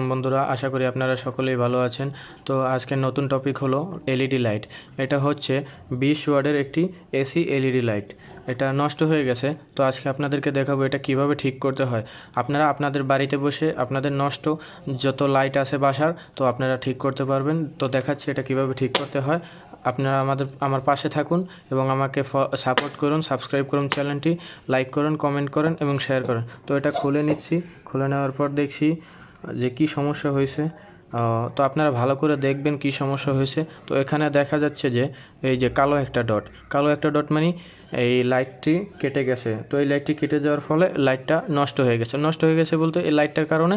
বন্ধুরা, আশা করি আপনারা সকলেই ভালো আছেন। তো আজকের নতুন টপিক হলো এলইডি লাইট। এটা হচ্ছে 20 ওয়াটের একটি এসি এলইডি লাইট। এটা নষ্ট হয়ে গেছে, তো আজকে আপনাদেরকে দেখাবো এটা কিভাবে ঠিক করতে হয়। আপনারা আপনাদের বাড়িতে বসে আপনাদের নষ্ট যত লাইট আছে বাসার, তো আপনারা ঠিক করতে পারবেন। তো দেখাচ্ছি এটা কিভাবে ঠিক করতে হয়। আপনারা আমার পাশে থাকুন এবং আমাকে সাপোর্ট করুন, সাবস্ক্রাইব করুন চ্যানেলটি, লাইক করুন, কমেন্ট করেন এবং শেয়ার করেন। তো এটা খুলে নিচ্ছি। খুলে নেওয়ার পর দেখছি যে কি সমস্যা হয়েছে। তো আপনারা ভালো করে দেখবেন কি সমস্যা হয়েছে। তো এখানে দেখা যাচ্ছে যে এই যে কালো একটা ডট মানে এই লাইটটি কেটে গেছে। তো এই লাইটটি কেটে যাওয়ার ফলে লাইটটা নষ্ট হয়ে গেছে বলতে এই লাইটটার কারণে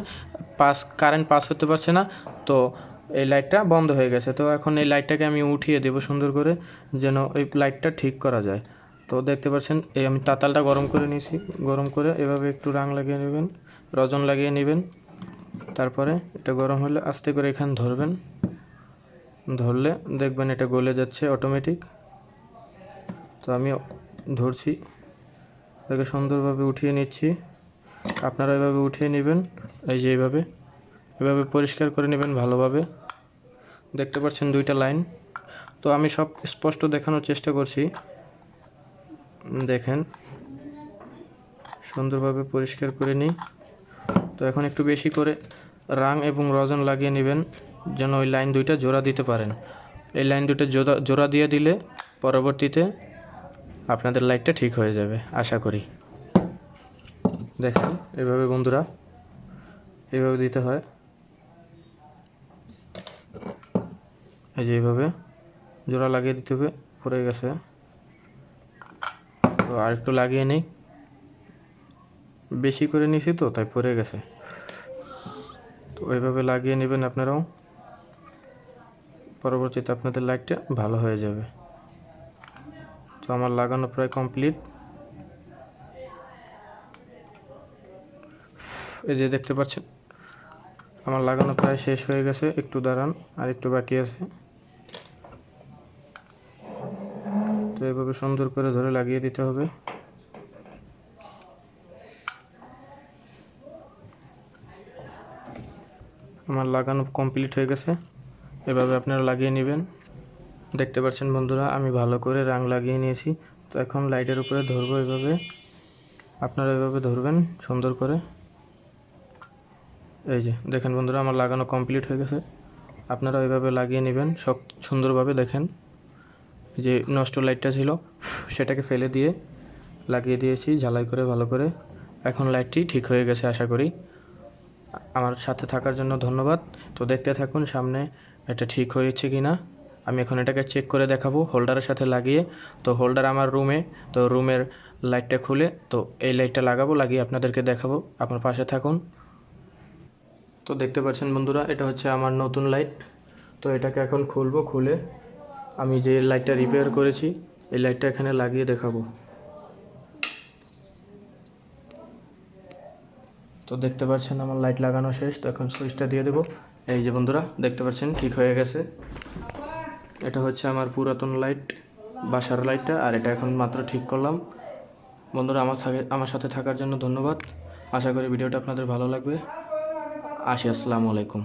কারেন্ট পাস হতে পারছে না। তো এই লাইটটা বন্ধ হয়ে গেছে। তো এখন এই লাইটটাকে আমি উঠিয়ে দেবো সুন্দর করে, যেন এই লাইটটা ঠিক করা যায়। তো দেখতে পাচ্ছেন এই আমি তাতালটা গরম করে নিয়েছি। গরম করে এভাবে একটু রাং লাগিয়ে নেবেন, রজন লাগিয়ে নেবেন। তারপরে এটা গরম হলে আস্তে করে এখানে ধরবেন। ধরলে দেখবেন এটা গলে যাচ্ছে অটোমেটিক। তো আমি ধরছি, এটাকে সুন্দরভাবে উঠিয়ে নিচ্ছি। আপনারা এভাবে উঠিয়ে নেবেন, এই যে এভাবে পরিষ্কার করে নেবেন ভালোভাবে। দেখতে পাচ্ছেন দুইটা লাইন। তো আমি সব স্পষ্ট দেখানোর চেষ্টা করছি। দেখেন সুন্দরভাবে পরিষ্কার করে নিই। তো এখন একটু বেশি করে রাং এবং রজন লাগিয়ে নেবেন, যেন ওই লাইন দুইটা জোড়া দিতে পারেন। এই লাইন দুটো জোড়া দিয়ে দিলে পরবর্তীতে আপনাদের লাইটটা ঠিক হয়ে যাবে আশা করি। দেখেন এভাবে বন্ধুরা, এইভাবে দিতে হয়। এই যে এইভাবে জোড়া লাগিয়ে দিতে হবে। পড়ে গেছে, তো আরেকটু লাগিয়ে নেই। বেশি করে নিয়েছি তো তাই পড়ে গেছে। তো এইভাবে লাগিয়ে নেবেন আপনারাও, পরবর্তীতে আপনাদের লাইটটা ভালো হয়ে যাবে। তো আমার লাগানো প্রায় কমপ্লিট। এই যে দেখতে পাচ্ছেন আমার লাগানো প্রায় শেষ হয়ে গেছে। একটু দাঁড়ান, আর একটু বাকি আছে। তো এভাবে সুন্দর করে ধরে লাগিয়ে দিতে হবে। আমার লাগানো কমপ্লিট হয়ে গেছে। এভাবে আপনারা লাগিয়ে নেবেন। দেখতে পাচ্ছেন বন্ধুরা, আমি ভালো করে রাং লাগিয়ে নিয়েছি। তো এখন লাইটের উপরে ধরবো এভাবে। আপনারা এভাবে ধরবেন সুন্দর করে। এই যে দেখেন বন্ধুরা, আমার লাগানো কমপ্লিট হয়ে গেছে। আপনারা এভাবে লাগিয়ে নেবেন সব সুন্দরভাবে। দেখেন যে নষ্ট লাইটটা ছিল সেটাকে ফেলে দিয়ে লাগিয়ে দিয়েছি ঝালাই করে ভালো করে। এখন লাইটটি ঠিক হয়ে গেছে আশা করি। আমার সাথে থাকার জন্য ধন্যবাদ। তো দেখতে থাকুন সামনে এটা ঠিক হয়েছে কি না। আমি এখন এটাকে চেক করে দেখাবো হোল্ডারের সাথে লাগিয়ে। তো হোল্ডার আমার রুমে, তো রুমের লাইটটা খুলে তো এই লাইটটা লাগাবো, লাগিয়ে আপনাদেরকে দেখাবো। আপনার পাশে থাকুন। তো দেখতে পাচ্ছেন বন্ধুরা, এটা হচ্ছে আমার নতুন লাইট। তো এটাকে এখন খুলবো। খুলে আমি যে লাইটটা রিপেয়ার করেছি এই লাইটটা এখানে লাগিয়ে দেখাবো। তো দেখতে পাচ্ছেন আমার লাইট লাগানো শেষ। তো এখন সুইচটা দিয়ে দেবো। এই যে বন্ধুরা দেখতে পাচ্ছেন ঠিক হয়ে গেছে। এটা হচ্ছে আমার পুরাতন লাইট, বাসার লাইটটা, আর এটা এখন মাত্র ঠিক করলাম। বন্ধুরা আমার সাথে থাকার জন্য ধন্যবাদ। আশা করি ভিডিওটা আপনাদের ভালো লাগবে। আসসালামু আলাইকুম।